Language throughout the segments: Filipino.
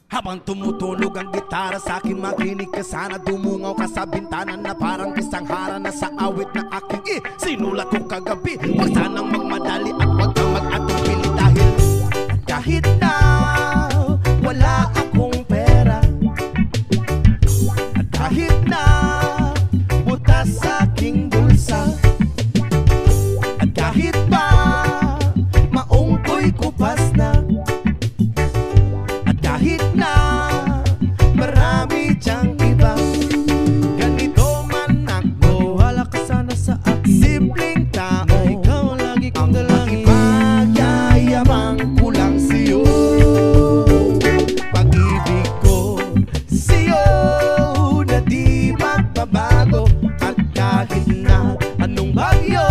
Habang tumutunog ang gitara sa akin, makinig ka sana. Dumungaw ka sa bintana na parang isang hara na sa awit na aking sinulat ko kagabi. Huwag sanang magmadali at huwag kang mag-atubili dahil kahit na wala akong pera, at kahit na butas sa aking bulsa, at kahit pa maong ko'y kupas na, at kahit na marami diyang iba, ganito man ako, wala ka sana sa akin. Simpleng tao, ikaw ang lagi kong dalangin. Ipagyayabang ko lang sa'yo, pag-ibig ko sa'yo na di magbabago. At kahit na anong bagyo,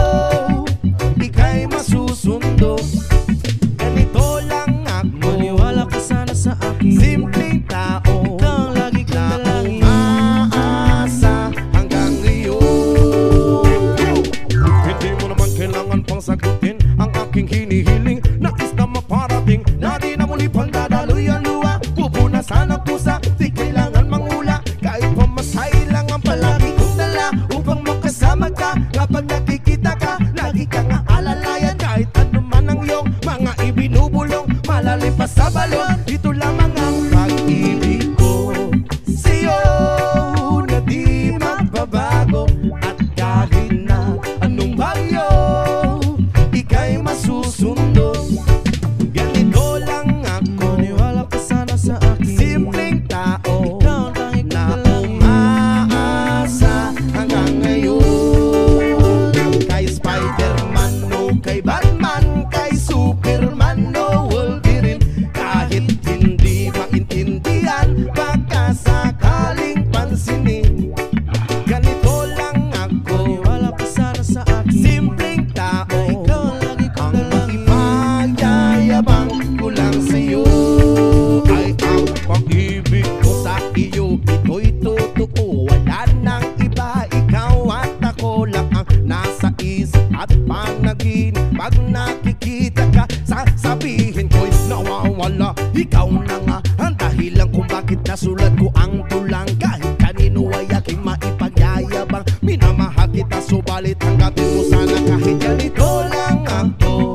ika'y masusundo. Ganito lang ako, maniwala ka sana sa akin. Simpleng tao, ikaw ang lagi kong dalangin. Umaasa hanggang ngayon. Hindi mo naman kailangan pang sagutin ang aking hinihiling. Nais na maparating na di na muli pang dadaloy ang luha. Pupunasan ang pusa, di kailangan mangula. Kahit pamasahe lang ang palagi kong dala upang makasama ka. Kapag nakikita ka, lagi kang aalalayan. Kahit ano man ang iyong mga ibinubulong, malalim pa sa balon, ito lamang ang pag-ibig ko sa'yo na di magbabago. At kahit na anong bagyo, ika'y masusundo. Ganito lang ako, maniwala ka sana sa akin. Simpleng tao, ikaw ang tanging na umaasa hanggang ngayon. Kay Spider-Man o kay Batman, kay Superman o Wolverine, kahit hindi maintindihan, baka sakaling pansinin. Ganito lang ako, maniwala ka sana sa akin. Simpleng tao, ikaw ang lagi kong dalangin. Ipagyayabang ko lang sa'yo ay ang pag-ibig ko sa iyo. Ito'y totoo, wala nang iba. Ikaw at ako lang ang nasa isip at panaginip. Pag nakikita ka, sasabihin ko'y nawawala. Ikaw na nga ang dahilan kung bakit nasulat ko ang tulang. Kahit kanino ay aking maipagyayabang, minamahal kita, subalit tanggapin mo sana kahit ganito lang ako.